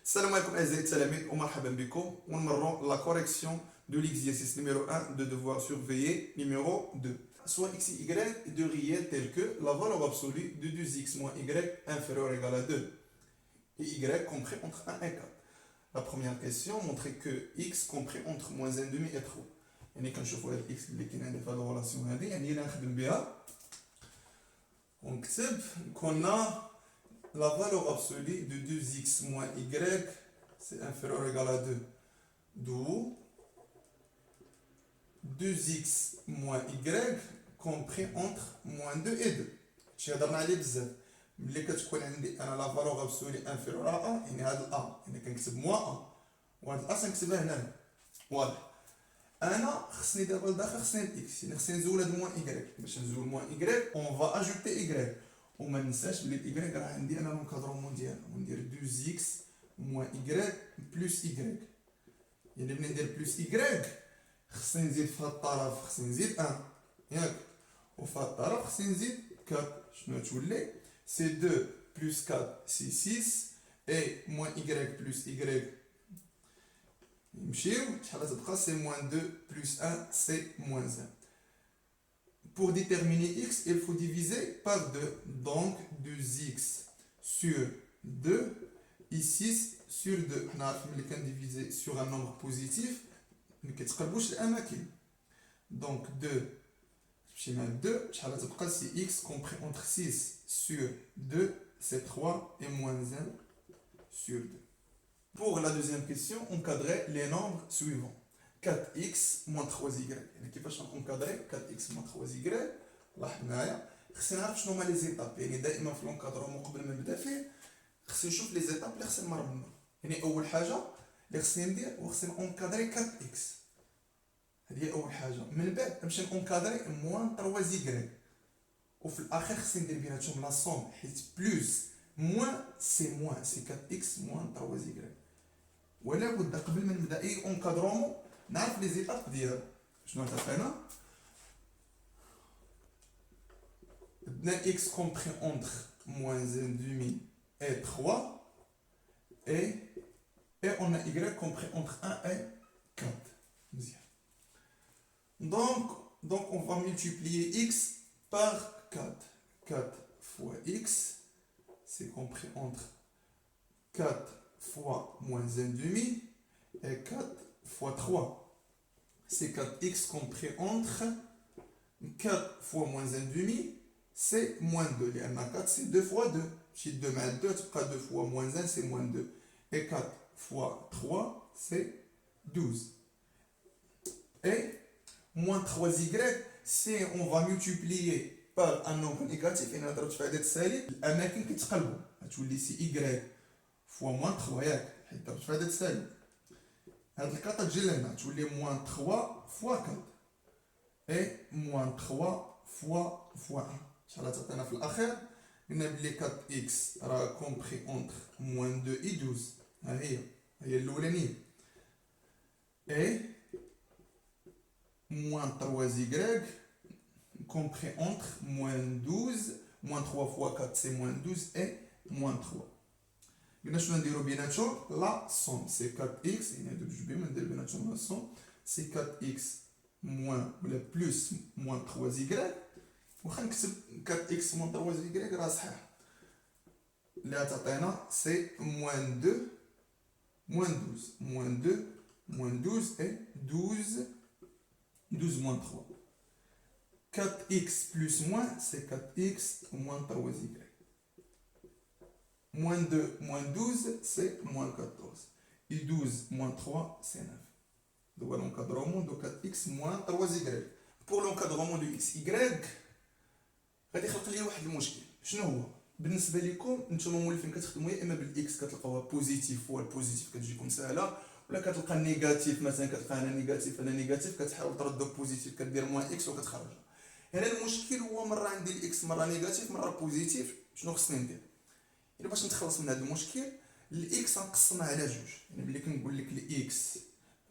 Salam alaikum أعزائي التلاميذ ومرحبا بكم ونمروا la correction de l'exercice numéro 1 de devoir surveiller numéro 2. Soit x et y de réels tels que la valeur absolue de 2x moins y inférieur ou égal à 2 et y compris entre 1 et 4. La première question montrait que x compris entre moins 1 demi et 3. يعني كنشوفوا هاد x اللي كاين عندي في هاد الريلاسيون هادي يعني الا نخدم بها ونكتب كنا la valeur absolue de 2x moins y, c'est inférieur ou égal à 2. D'où 2x moins y compris entre moins 2 et 2. شي هضرنا عليه بزاف. ملي كتكون عندي انا لا فالور ابسولي انفيريور ا يعني هاد ا يعني كنكتب موان ا وهاد ا تنكتبها هنا واضح. انا خصني دابا لداخل خصني الاكس يعني خصني نزول هاد موان y باش نزول موان y اون فا اجوتي y وما ننساش بلي الاي راه عندي انا لونكادرومون ديالها وندير 2x موان y بلس y يعني ملي ندير بلس y خصني نزيد في هاد الطرف خصني نزيد 1 ياك وفي هاد الطرف خصني نزيد 4 شنو تولي سي 2 بلس 4 سي 6 اي موان y بلس y يمشيو شحال تبقى سي موان 2 بلس 1 سي موان 1. Pour déterminer x, il faut diviser par 2. Donc 2x sur 2 et 6 sur 2. On a divisé sur un nombre positif. Mais donc 2, c'est x compris entre 6 sur 2, c'est 3 et moins 1 sur 2. Pour la deuxième question, encadrer les nombres suivants. 4x moins 3y يعني كيفاش نكادري 4x moins 3y لاحظ معايا خصني نعرف شنو هما لي زيتاب يعني دائما في لونكادرمون قبل ما نبدا فيه خصني نشوف لي زيتاب اللي خصني نمر منهم يعني اول حاجه اللي خصني ندير هو خصني اونكادري 4x هذه هي اول حاجه من بعد نمشي اونكادري موان 3y وفي الاخير خصني ندير بيناتهم لا سوم حيت بلس موان سي 4x موان 3y ولا بد قبل ما نبدا اي اونكادرومون نعرف لي زيتاب ديالو شنو عطينا بدنا x compris entre moins 1 demi et 3 et on a y compris entre 1 et 4 مزيان donc on va multiplier x par 4 4 fois x c'est compris entre 4 fois moins 1 demi et 4 fois 3 c'est 4x compris entre 4 fois moins 1 demi c'est moins 2 لأن 4 c'est 2 fois 2 si 2 مع 2 تبقى 2 fois moins 1 c'est moins 2 et 4 fois 3 c'est 12 et moins 3y si on va multiplier par un nombre négatif يعني ضربت في عدد سالب الأماكن كيتقلبوا غتولي سي y fois moins 3 ياك حيت ضربت في عدد سالب هاد الكاطا تجي لهنا تولي موان 3 فوا 4 اي موان 3 فوا 1 شحال تعطينا في الاخير قلنا بلي 4 اكس راه كومبري اونتر موان 2 اي 12 ها هي الاولانيه اي موان 3 زيغريك كومبري اونتر موان 12 موان 3 فوا 4 سي موان 12 اي موان 3 قلنا شنو نديرو بيناتهم لا سوم سي 4x يعني هادو بجوج بهم ندير بيناتهم لا سوم سي 4x موان ولا بلس موان 3y واخا نكتب 4x موان 3y راه صحيح اللي غتعطينا سي موان 2 موان 12 موان 2 موان 12 اي 12 موان 3 4x plus moins c'est 4x moins 3y moins 2 moins 12 c'est moins 14 et 12 moins 3 c'est 9 donc l'encadrement de 4x moins 3y pour l'encadrement de xy غادي يخلق لي واحد المشكل شنو هو بالنسبه لكم نتوما مولفين كتخدموا يا اما بالاكس كتلقاوها بوزيتيف هو البوزيتيف كتجيكم سهله ولا كتلقى النيجاتيف مثلا كتلقى هنا نيجاتيف كتحاول تردو بوزيتيف كدير موان اكس وكتخرجها هنا المشكل هو مره عندي الاكس مره نيجاتيف مره بوزيتيف شنو خصني ندير يعني باش نتخلص من هذا المشكل الاكس غنقسمها على جوج يعني ملي كنقول لك الاكس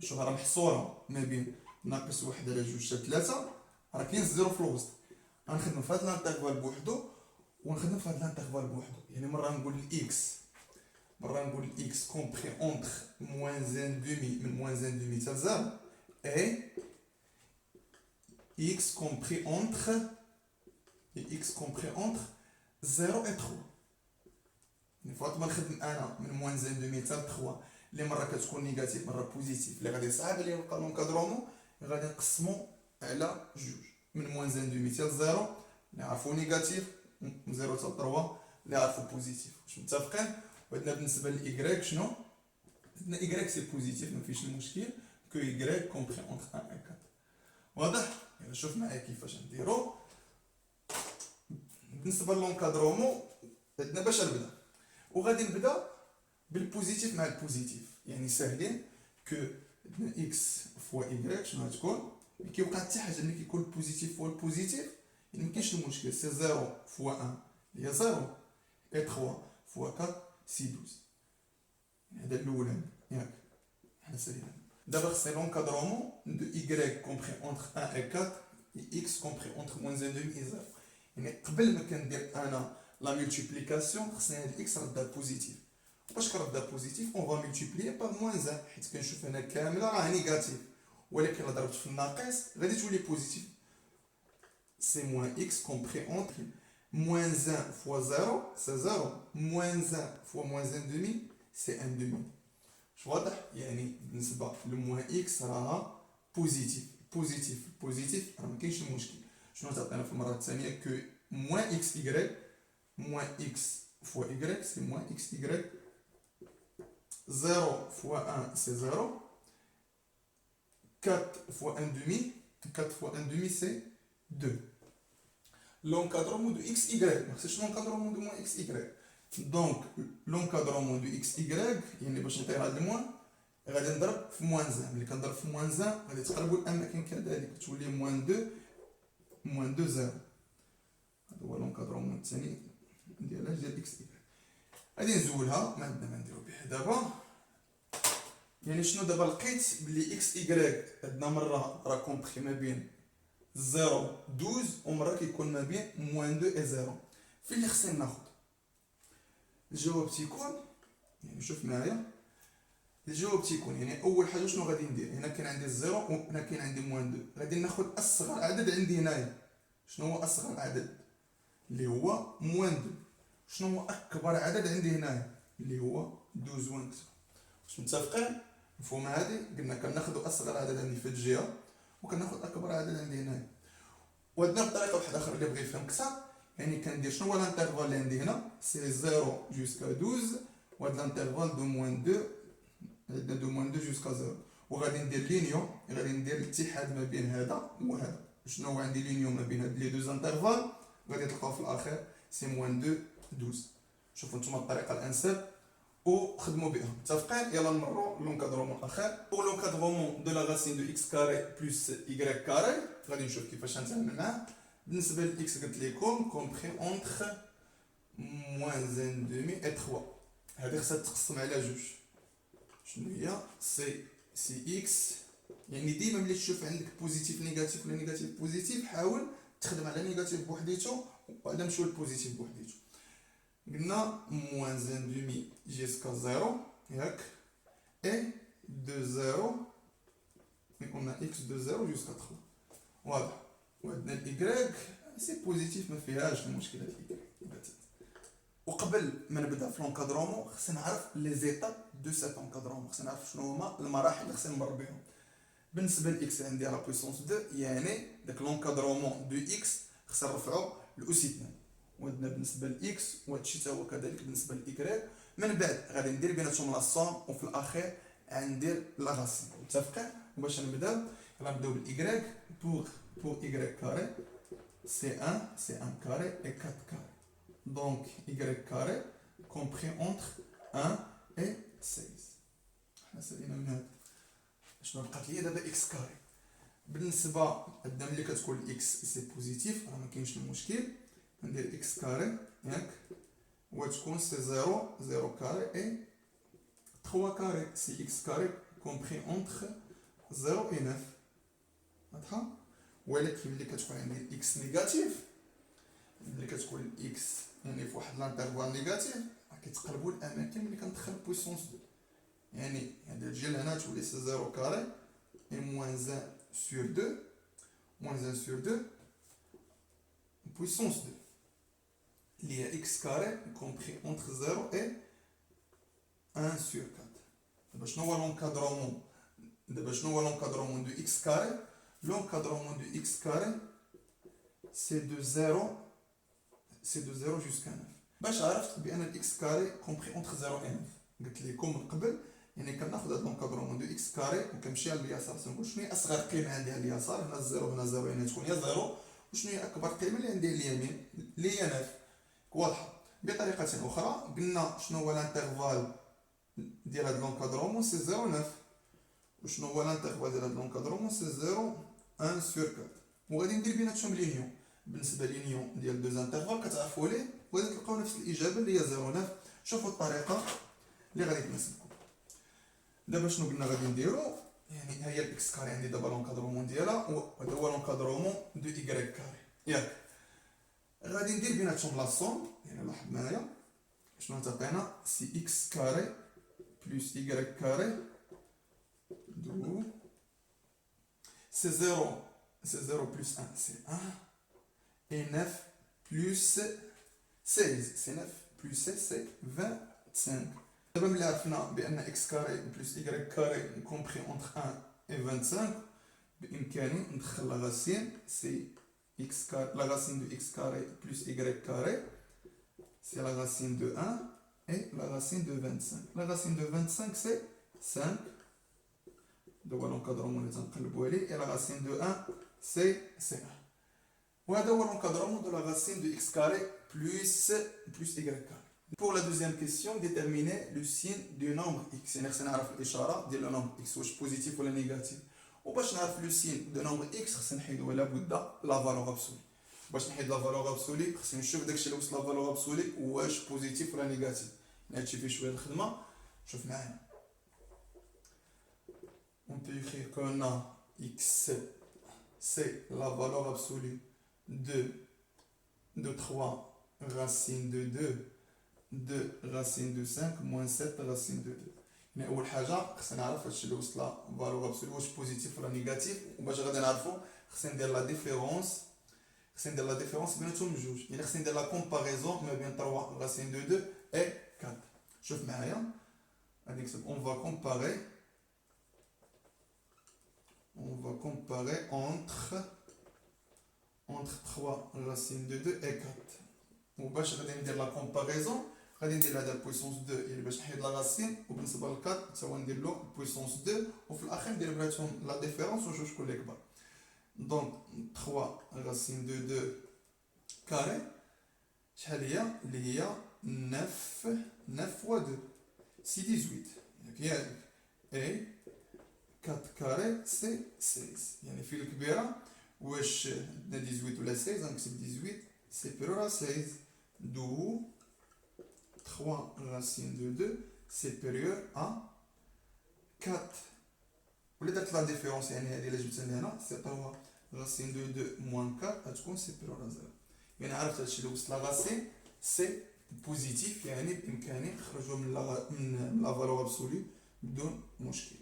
شوف راه محصوره ما بين ناقص 1 على 2 حتى 3 راه كاين الزيرو في الوسط غنخدم في هذا الانترفال بوحدو ونخدم في هذا الانترفال بوحدو يعني مره نقول الاكس برا نقول x compris entre moins 1 demi من moins 1 demi حتى 0 et x compris entre 0 et 3. فوقت ما نخدم انا من موان زين دومي حتى 3 اللي مره كتكون نيجاتيف مره بوزيتيف اللي غادي صعب عليا نلقى لونكادرومون غادي نقسمو على جوج من موان زين دومي حتى 0 اللي عرفو نيجاتيف من 0 حتى 3 اللي عرفو بوزيتيف. واش متفقين؟ وعندنا بالنسبه لإيكغيك شنو؟ عندنا إيكغيك سي بوزيتيف مفيش المشكل كو إيكغيك كومبري اونتر 1 و 4. واضح؟ يلا شوف معايا كيفاش نديرو. بالنسبه لونكادرومون عندنا باش نبدا وغادي نبدا بالبوزيتيف مع البوزيتيف يعني ساهلين كو عندنا اكس فوا ايكغيك شنو غتكون ملي كيوقع حتى حاجه ملي كيكون البوزيتيف فوا البوزيتيف يعني مكاينش المشكل سي 0 فوا 1 اللي هي 0 اي 3 فوا 4 سي 12 هذا الاولاني ياك حنا سالينا. دابا خصني لونكادرومون دو ايكغيك كومبري اونتر 1 اي 4 et x compris entre moins 1 demi et 0. يعني قبل ما كندير انا لا ملتيبليكاسيون خصني هاد اكس ردها بوزيتيف. باش كردها بوزيتيف اون فا ملتيبليي باغ موان 1 حيت كنشوف هنا كامله راه نيجاتيف ولكن الا ضربت في الناقص غادي تولي بوزيتيف. سي موان اكس كومبري اونتر موان 1 فوا 0 سي 0 موان 1 فوا موان 1 دومي سي 1 دومي. واش واضح؟ يعني بالنسبه لموان اكس راها بوزيتيف بوزيتيف راه مكاينش المشكل. شنو تعطينا في المره الثانيه كو موان اكس ايكغيك moins x fois y, c'est moins xy. 0 fois 1, c'est 0. 4 fois 1 demi, 4 fois 1 demi, c'est 2. L'encadrement de xy, c'est l'encadrement de moins xy. Donc, l'encadrement de xy, il y a باش نطير هذا الموان غادي نضرب في موان 1. ملي كنضرب في موان 1 غادي تقربوا الاماكن كذلك تولي موان 2 0. هذا هو l'encadrement الثاني ديال اكس اي. غادي نزولها ما عندنا ما نديرو بها دابا. يعني شنو دابا لقيت بلي اكس اي عندنا مره راه كومبري ما بين 0 12 ومره كيكون ما بين موان 2 اي 0. فين اللي خصني ناخذ الجواب تيكون يعني شوف معايا الجواب تيكون يعني اول حاجه شنو غادي ندير هنا كاين عندي 0 وهنا كاين عندي موان 2 غادي ناخذ اصغر عدد عندي هنايا. شنو هو اصغر عدد اللي هو موان 2. شنو هو اكبر عدد عندي هنايا اللي هو 12 وانت. واش متفقين؟ مفهوم هادي قلنا كناخذوا اصغر عدد عندي في الجهه وكناخذ اكبر عدد عندي هنايا. وعندنا بطريقه واحده اخرى اللي بغى يفهم اكثر يعني كندير شنو هو الانترفال اللي عندي هنا سي 0 جوسكا 12 وهاد الانترفال دو موان 2 عندنا دو موان 2 جوسكا 0 وغادي ندير لينيون غادي ندير الاتحاد ما بين هذا وهذا. شنو هو عندي لينيون ما بين هاد لي دوز انترفال غادي تلقاو في الاخر سي موان 2 12. شوفوا نتوما الطريقه الانسب وخدموا بها. متفقين؟ يلا نمروا لونكادرومون الاخر. بور لونكادرومون دو لا راسين دو اكس كاري بلس y كاري غادي نشوف كيفاش نتعامل معاه. بالنسبه لاكس قلت لكم كومبري اونتر موان 1 دومي اي 3. هذه خصها تقسم على جوج. شنو هي سي اكس يعني ديما ملي تشوف عندك بوزيتيف نيجاتيف ولا نيجاتيف بوزيتيف حاول تخدم على نيجاتيف بوحديتو وبعدا نمشيو للبوزيتيف بوحديتو. قلنا موان 1 دومي جيسكا 0 ياك اي دو 0 مي اون اكس دو 0 جيسكا 3 واضح. وعندنا الايكغيك سي بوزيتيف ما فيهاش المشكله الايكغيك. وقبل ما نبدا في لونكادرومون خصنا نعرف لي زيتاب دو سيت انكادرومون. خصنا نعرف شنو هما المراحل اللي خصنا نمر بهم. بالنسبه لاكس عندي لا بويسونس 2 يعني داك لونكادرومون دو اكس خصنا نرفعو لاوسي 2. وعندنا بالنسبه لاكس وهادشي حتى هو كذلك بالنسبه لايكغيك. من بعد غادي ندير بيناتهم لا صوم وفي الاخير غندير لا راسين. متفقين؟ وباش نبداو يلا نبداو بالايكغيك. بور y carré c'est 1 carré et 4 carré. Donc y carré compris entre 1 et 16. حنا سالينا من هذا. شنو بقات لي دابا x carré. بالنسبه عندنا ملي كتكون x سي بوزيتيف راه ما كاينش المشكل ندير x carré ياك وتكون سي 0 carré et 3 carré سي x carré compris entre 0 et 9. واضحه؟ ولكن ملي كتكون عندي اكس نيجاتيف ملي كتكون اكس يعني في واحد لانترفال نيجاتيف كيتقلبوا الاماكن ملي كندخل بويسونس 2. يعني هذا تجي لهنا تولي سي 0 كاري اي موان 1 سور 2 موان 1 سور 2 بويسونس 2 اللي هي اكس كاري كومبري اونتر 0 اي 1 سور 4. دابا شنو هو لونكادرومون دو اكس كاري؟ L'encadrement de x carré, c'est de 0 jusqu'à 9. باش عرفت بان x carré compris entre 0 et 9. قلت لكم من قبل يعني كناخذ هذا لونكادرومون دو x carré وكنمشي على اليسار تنقول شنو هي اصغر قيمه عندي على اليسار، هنا 0 هنا 0 يعني تكون هي 0، وشنو هي اكبر قيمه اللي عندي على اليمين اللي هي 9. واضحه. بطريقه اخرى قلنا شنو هو الانترفال ديال هذا لونكادرومون سي 0 9. وشنو هو الانترفال ديال هذا لونكادرومون سي 0 1 سور 4. وغادي ندير بيناتهم لينيون. بالنسبه لينيون ديال دوز انترفال كتعرفوا ليه وغادي تلقاو نفس الاجابه اللي هي 0 9. شوفوا الطريقه اللي غادي تناسبكم. دابا شنو قلنا غادي نديرو؟ يعني ها هي الاكس كاري عندي دابا لونكادرومون ديالها وهذا هو لونكادرومون دو ايكغيك كاري ياك. غادي ندير بيناتهم لا سوم. يعني لاحظ معايا شنو تعطينا سي اكس كاري بلس ايكغيك كاري دو c'est 0 plus 1, c'est 1, et 9 plus 16, c'est 9 plus 16, c'est 25. دابا ملي عرفنا بان x carré plus y carré compris entre 1 et 25 بامكاني ندخل لا راسين سي x carré, la racine de x carré plus y carré c'est la racine de 1 et la racine de 25. La racine de 25 c'est 5. هو لونكادرومون اللي تنقلبوا عليه. et la racine de 1 c'est 1. وهذا هو l'encadrement de la racine de x carré plus y carré. Pour la deuxième question, déterminer le signe du nombre x. يعني خصنا نعرف الاشاره ديال النومبر x واش بوزيتيف ولا نيجاتيف. وباش نعرف لو سين دو نومبر x خصنا نحيدو لابد لا فالور ابسولي. باش نحيد لا فالور ابسولي خصني نشوف داكشي اللي وصل لا فالور ابسولي واش بوزيتيف ولا نيجاتيف. هادشي فيه شويه الخدمه. شوف معايا. On peut écrire qu'on a x, c'est la valeur absolue de 3 racine de 2, 2 racine de 5, moins 7 racine de 2. يعني أول حاجة خصنا نعرف هادشي اللي وصل فالور أبسولي واش بوزيتيف ولا نيجاتيف، وباش غادي نعرفو خصنا ندير لا ديفيرونس بيناتهم بجوج. يعني خصنا ندير لا كومباريزون ما بين 3 racine de 2 et 4. شوف معايا غادي نكتب on va comparer entre 3 racines de 2 et 4. وباش غادي ندير لا كومباريزون غادي ندير هذا البويسونس 2 يعني باش نحيد لا راسين، وبالنسبه ل 4 حتى هو ندير له البويسونس 2، وفي الاخير ندير بيناتهم لا ديفيرونس ونشوف شكون اللي كبر. دونك 3 راسين دو 2 كاري شحال هي؟ اللي هي 9 فوا 2 سي 18 ياك. اي 4 كاري سي 16. يعني في الكبيره واش عندنا 18 ولا 16 غنكتب 18 سيبيرور à 16 d'où 3 racine de 2 supérieur à 4. ولا درت لا ديفيرونس يعني هذه اللي جبت هنا سي 3 racine de 2 moins 4 غتكون سيبيرور à 0. يعني عرفت هادشي اللي وصل لا راسين سي بوزيتيف يعني بامكاني نخرجوا من لا فالور ابسولي بدون مشكل.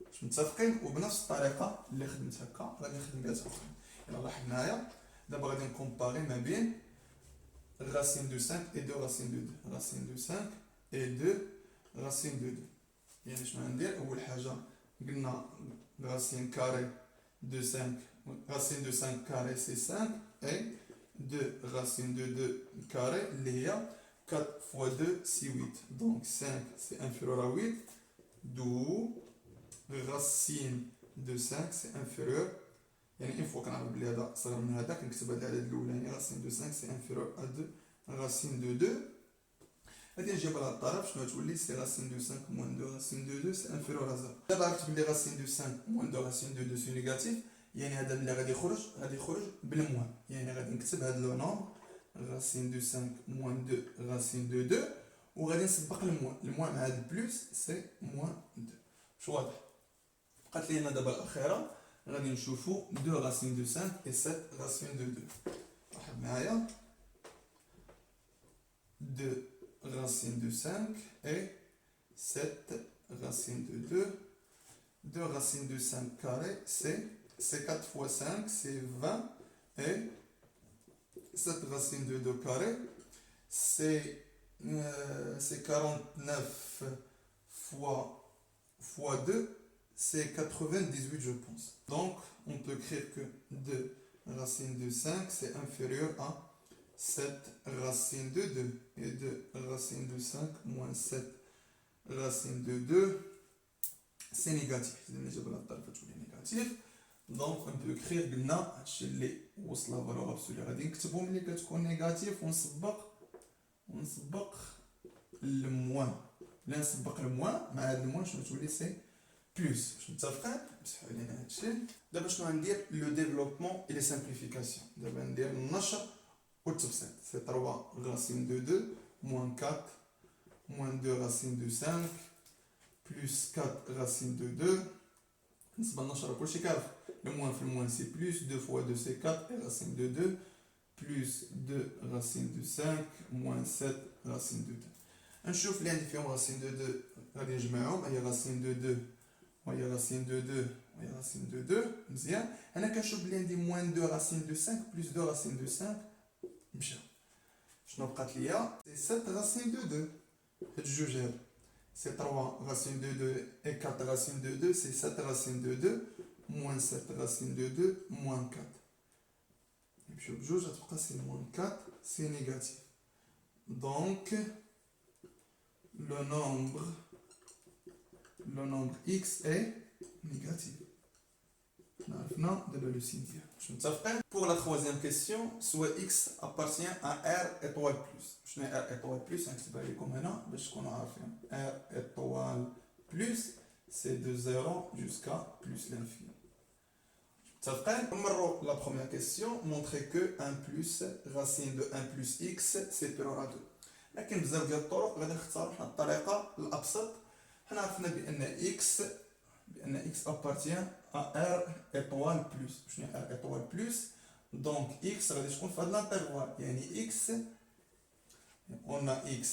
باش متفقين؟ وبنفس الطريقه اللي خدمت هكا غادي نخدم بها اخرين. يلا لاحظ معايا دابا غادي نكومباري ما بين racine de 5 et 2 racine de 2 racine de 5 et 2 racine de 2. يعني شنو غندير؟ اول حاجه قلنا racine carré de 5 racine de 5 carré c'est 5 et 2 racine de 2 carré اللي هي 4 fois 2 c'est 8. donc 5 c'est inférieur à 8 d'où racine de 5 c'est inférieur. يعني une fois كنعرف بلي هذا صغر من هذا كنكتب هذا العدد الاولاني racine de 5 c'est inférieur à 2 racine de 2. غادي نجيب على الطرف شنو تولي سي racine de 5 moins 2 racine de 2 c'est inférieur à 0. دابا عرفت بلي racine de 5 moins 2 racine de 2 c'est négatif. يعني هذا اللي غادي يخرج بالموان. يعني غادي نكتب هذا لو نومبر racine de 5 moins 2 racine de 2 وغادي نسبق الموان مع هذا البلوس سي moins 2. شو واضح؟ بقات لينا دابا الاخيره غادي نشوفو 2 racine de 5 et 7 racine de 2. لاحظ معايا 2 racine de 5 et 7 racine de 2. 2 racine de 5 carré, c'est 4 fois 5, c'est 20. Et 7 racine de 2 carré, c'est 49 fois 2, c'est 98, je pense. Donc, on peut écrire que 2 racine de 5, c'est inférieur à 7 racine de 2. Et 2 racine de 5 moins 7 racine de 2, c'est négatif. C'est négatif. Donc, on peut écrire قلنا هادشي اللي وصل لا فالور ابسولي غادي نكتبو ملي كتكون نيجاتيف ونسبق الموان. ملي نسبق الموان مع هاد الموان شنو تولي سي بلوس. واش متفقين؟ مسحوا علينا هادشي. دابا شنو غندير؟ لو ديفلوبمون اي لي سامبليفيكاسيون. دابا ندير النشر والتبسيط. سي 3 racine de 2 moins 4 moins 2 racine de 5 plus 4 racine de 2. بالنسبه للنشر كلشي كيعرف le moins في le moins c'est plus 2 fois 2 c'est 4 et racine de 2 plus 2 racine de 5 moins 7 racine de 2. نشوف اللي عندي فيهم racine de 2 غادي نجمعهم. هي racine de 2 وهي racine de 2 وهي racine de 2 مزيان. انا كنشوف اللي عندي moins 2 racine de 5 plus 2 racine de 5 مشى. شنو بقات ليا؟ c'est 7 racine de 2. هاد الجوج هادو c'est 3 racine de 2 et 4 racine de 2, c'est 7 racine de 2 moins 7 racine de 2 moins 4. Et puis l'autre c'est moins 4, c'est négatif. Donc, le nombre x est négatif. Maintenant, de le signe. Pour la troisième question, soit x appartient à R étoile plus. Je n'ai R étoile plus, c'est comme maintenant, parce qu'on a fait R étoile plus, c'est de 0 jusqu'à plus l'infini. La première question montrer que 1 plus racine de 1 plus x c'est supérieur à 2. لكن بزاف ديال الطرق غادي نختار حنا الطريقه الابسط. حنا عرفنا بان x appartient à r étoile plus. شنو r étoile plus؟ donc x غادي تكون في هذا الانترفال. يعني x on a x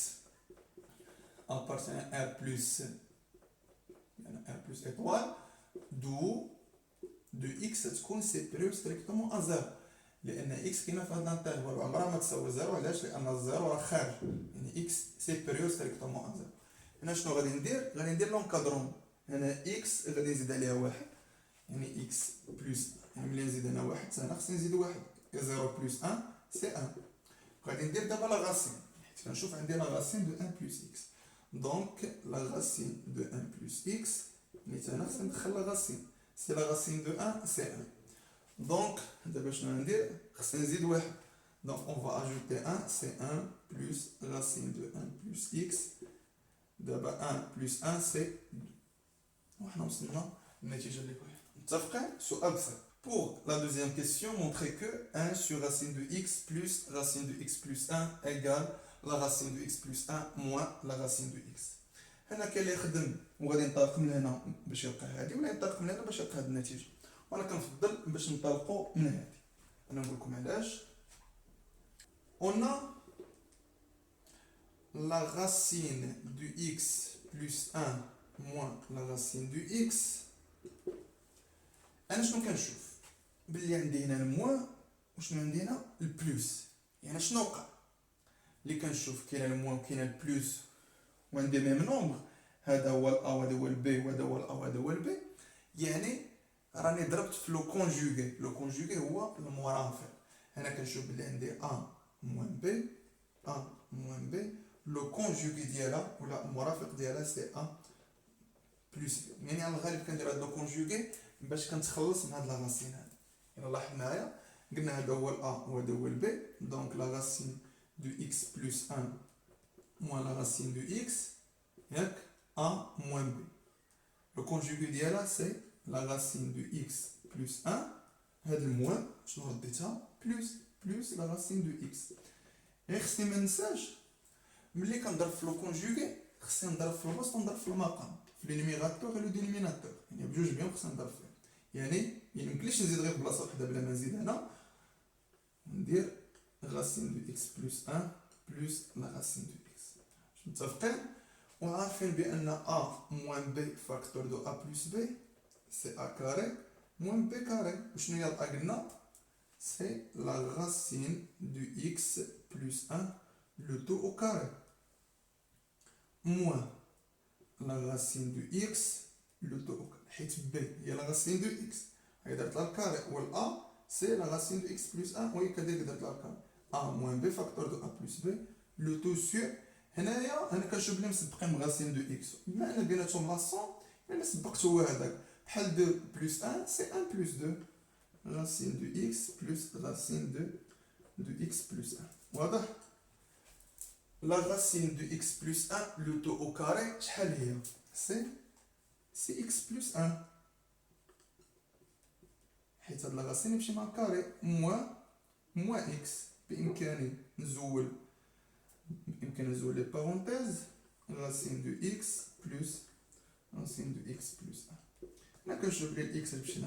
appartient à r plus étoile d'où de x تكون supérieur strictement à 0. لان x كاينه في هذا الانترفال وعمرها ما تساوي 0. علاش؟ لان الزيرو راه خارج. يعني x supérieur strictement à 0. هنا شنو غادي ندير؟ غادي ندير لونكادرون. هنا x غادي نزيد عليها واحد. يعني x بلس ملي نزيد هنا واحد انا خصني نزيد واحد. 0 بلس 1 سي 1. غادي ندير دابا لا غاسين. حيت كنشوف عندي لا غاسين دو 1 بلس x. دونك لا غاسين دو 1 بلس x ملي انا خصني ندخل لا غاسين. سي لا غاسين دو 1 سي 1. دونك دابا شنو ندير؟ خصني نزيد واحد. دونك اون فا اجوتي 1 سي 1 بلس غاسين دو 1 بلس x. دابا 1 بلس 1 سي 2. وحنا وصلنا للنتيجه اللي بغينا. متفقين؟ سؤال سهل. Pour la deuxième question, montrer que 1 sur racine de x plus racine de x plus 1 égale la racine de x plus 1 moins la racine de x. هنا كاين اللي يخدم وغادي ينطلق من هنا باش يلقى هذه ولا ينطلق من هنا باش يلقى هذه النتيجه. وانا كنفضل باش ننطلقوا من هذه. انا نقول لكم علاش. On a la racine du x plus 1 moins la racine du x. انا شنو كنشوف؟ باللي عندي هنا الموان وشنو عندي هنا البلوس. يعني شنو وقع؟ اللي كنشوف كاين الموان وكاين البلوس وعندي ميم نومبر. هذا هو الا وهذا هو البي وهذا هو الا وهذا هو البي. يعني راني ضربت في لو كونجوغي. لو كونجوغي هو المرافق. هنا كنشوف بلي عندي ا موان بي ا موان بي. لو كونجوغي ديالها ولا المرافق ديالها سي ا بلس بي. يعني على الغالب كندير هاد لو كونجوغي باش كنتخلص من هاد لا غاسين هادي. يلا لاحظ معايا قلنا هذا هو الا وهذا هو البي. دونك لا غاسين دو اكس بلس 1 موان لا غاسين دو اكس ياك ا موان بي. لو كونجوغي ديالها سي لا غاسين دو اكس بلس 1. هاد الموان شنو رديتها؟ بلس لا غاسين دو اكس. غير خصني ما ننساش ملي كنضرب في لو كونجوغي خصني نضرب في الوسط ونضرب في المقام. في لي نيميراتور و لو دينوميناتور. يعني بجوج بيهم خصني نضرب فيهم. يعني ميمكنليش نزيد غير بلاصه وحده بلا ما نزيد هنا. ندير غاسين دو اكس بلس 1 بلس لا غاسين دو اكس. متفقين؟ وعارفين بأن أ موان بي فاكتور دو أ بلس بي سي أ كاري موان بي كاري. وشنو هي الأ قلنا؟ سي لا راسين دو إكس بلس أن لو تو أو كاري موان لا راسين دو إكس لو تو أو كاري، حيت بي هي لا راسين دو إكس هي درت لها الكاري، والأ سي لا راسين دو إكس بلس أن وهي كذلك درت لها الكاري. أ موان بي فاكتور دو أ بلس بي لو تو سور. هنايا انا كنشوف بلي مسبقين بغاسين دو اكس، بما ان بيناتهم لاصون الا سبقت هو هذاك بحال 2 بلس 1 سي 1 بلس 2 راسين دو اكس بلس راسين دو اكس بلس 1. واضح؟ لا راسين دو اكس بلس 1 لو تو او كاري شحال هي؟ سي اكس بلس 1، حيت هاد لا راسين يمشي مع الكاري موان اكس. بامكاني نزول لي بارونتيز راسين دو اكس بلس راسين دو اكس بلس 1. هنا كنشوف بلي الاكس تمشي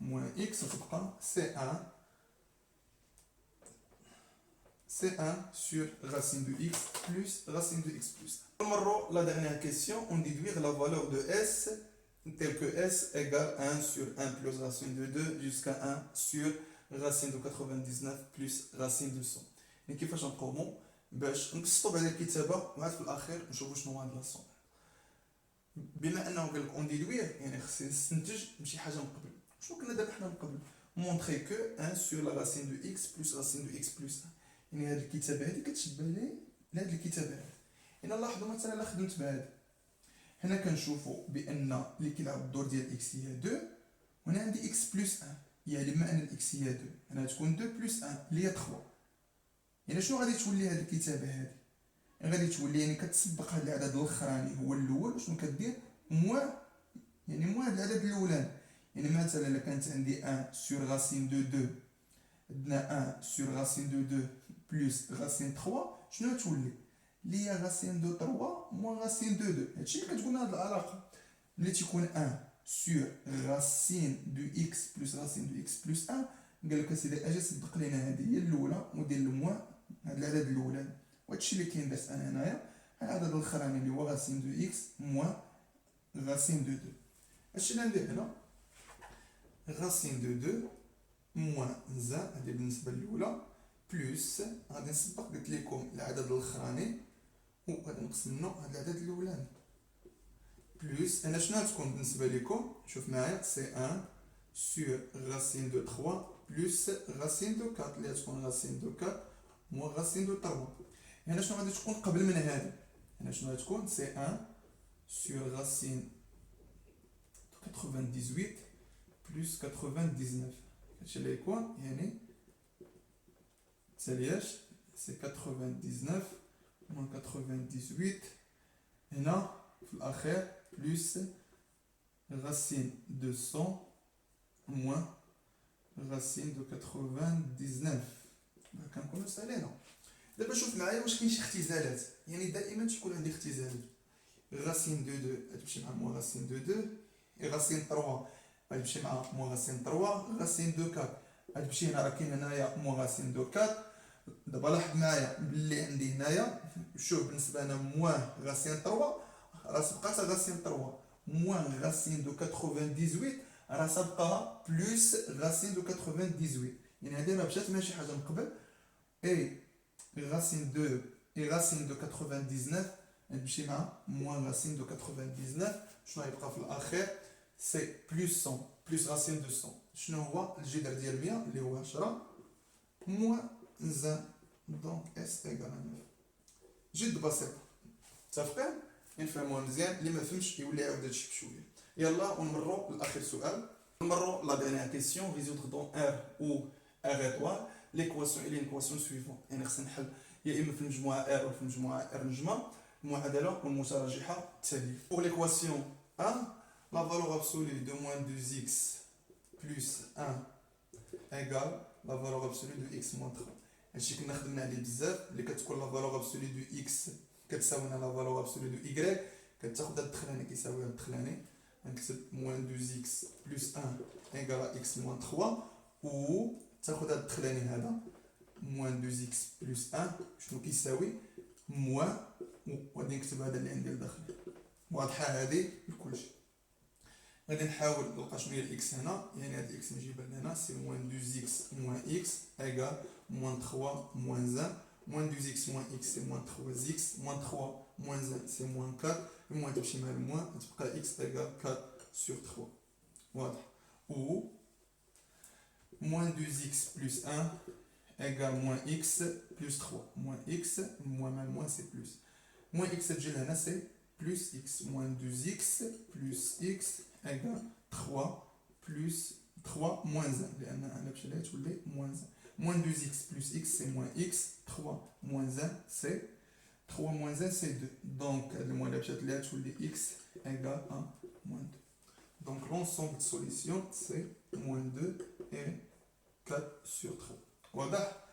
موان اكس وتبقى C1 sur racine de x plus racine de x plus 1. Numéro, la dernière question, on déduire la valeur de s telle que s égale 1 sur 1 plus racine de 2 jusqu'à 1 sur racine de 99 plus racine de 100. Mais كيفاش نقومو باش نقسطو بعد الكتابه وعاد في الاخير نشوفو شنو هاد لاصون. بما انه قال لك اون ديدوير يعني خصني نستنتج بشي حاجه من قبل. شنو كنا دابا حنا من قبل؟ مونطري كو 1 سور لا راسين دو اكس بلس راسين دو اكس بلس 1. يعني هاد الكتابه هادي كتشبه لي لهاد الكتابه هادي. هنا لاحظوا مثلا الا خدمت بهادي هنا كنشوفوا بان اللي كيلعب الدور ديال اكس هي 2 وهنا عندي اكس بلس 1، يعني بما ان الاكس هي 2 هنا تكون 2 بلس 1 اللي هي 3. يعني شنو غادي تولي هاد الكتابه هادي؟ غادي تولي يعني كتسبق هاد العدد الاخراني هو الاول وشنو كدير موان هاد العدد الاولاني. يعني مثلا الا كانت عندي 1 سور راسين دو 2 عندنا 1 سور راسين دو 2 بلس راسين 3 شنو تولي؟ اللي هي راسين دو 3 موان راسين دو 2. هادشي اللي كتقولنا هاد العلاقه ملي تيكون 1 سور راسين دو اكس بلس راسين دو اكس بلس 1 قال لك اسيدي اجي صدق لينا هذه هي الاولى ودير الموان هذا العدد الاولاني. وهادشي اللي كاين درت انا هنايا العدد الاخراني اللي هو راسين دو اكس موان راسين دو 2. هادشي اللي ندير هنا راسين دو 2 موان زان هذه بالنسبه للاولى بلس غادي نسبق قلت لكم العدد الاخراني وغادي نقسم منه هذا العدد الاولاني بلس انا شنو غتكون بالنسبه لكم؟ شوف معايا سي 1 سور راسين دو 3 بلس راسين دو 4 اللي غتكون راسين دو 4 موان راسين دو 3. هنا شنو غادي تكون قبل من هذه؟ هنا شنو غتكون سي 1 سور راسين 98 بلس 99. هادشي اللي يكون يعني تسالياش سي 99 موان 98 هنا في الاخير بلس راسين دو 100 موان راسين دو 99. كنكونو سالينا. دابا شوف معايا واش كاين شي اختزالات، يعني دائما تكون عندي اختزالات. راسين دو 2 غتمشي مع موان راسين دو 2 راسين 3 غتمشي مع موان راسين 3 راسين دو 4 غتمشي هنا راه كاين هنايا موان راسين دو 4. دابا لاحظ معايا باللي عندي هنايا شوف بالنسبه لنا موان راسين 3 راه بقات راسين 3 موان راسين دو 98 راه سبقها بلس راسين دو 98. يعني هذه راه مشات ماشي حاجه من قبل اي racine de et racine de 99 نمشي مع moins racine de 99. شنو غيبقى في الاخير؟ سي بلس 100 بلس racine de 100. شنو هو الجذر ديال 100 اللي هو 10 moins 1 دونك اس ايكال 9. جد بسيط. متفقين؟ نفهموها مزيان، اللي ما فهمش يولي يعاود هادشي بشويه. يلا ونمروا لاخر سؤال. نمروا لا ديرنيير كيسيون résoudre dans R ou R étoile l'équation et l'équation suivante. يعني خصنا نحل يا اما في المجموعه R ولا في المجموعه R نجمه المعادله والمتراجحه التاليه. pour l'équation 1 la valeur absolue de moins 2x plus 1 égale la valeur absolue de x moins 3. هادشي كنا خدمنا عليه بزاف. اللي كتكون لا valeur absolue de x كتساوي لا valeur absolue de y كتاخد هاد الدخلاني كيساوي هاد الدخلاني نكتب moins 2x plus 1 égale x moins 3 و تاخد هاد الدخلاني هذا moins 2x plus 1 شنو كيساوي moins وغادي نكتب هذا اللي عندي لداخل. واضحه هذه لكلشي. غادي نحاول نلقى شنو هي الاكس هنا، يعني هاد الاكس نجيبها لهنا، سي موان 2 اكس موان اكس ايكال موان 3 موان 1. موان 2 اكس موان اكس سي موان 3 اكس، موان 3 موان 1 سي موان 4، الموان تمشي مع الموان تبقى اكس ايكال 4 sur 3. واضح. و موان 2 اكس بلس 1 ايكال موان اكس بلس 3. موان اكس الموان مع الموان سي بلس، موان اكس تجي لهنا سي plus x moins 2x plus x égale 3 plus 3 moins 1 لأن أنا باش عليها تولي moins 1. moins 2x plus x c'est moins x, 3 moins 1 c'est 3 moins 1 c'est 2. Donc le moins باش عليها تولي x égale 1 moins 2. Donc l'ensemble de solution c'est moins 2 et 4 sur 3. واضح؟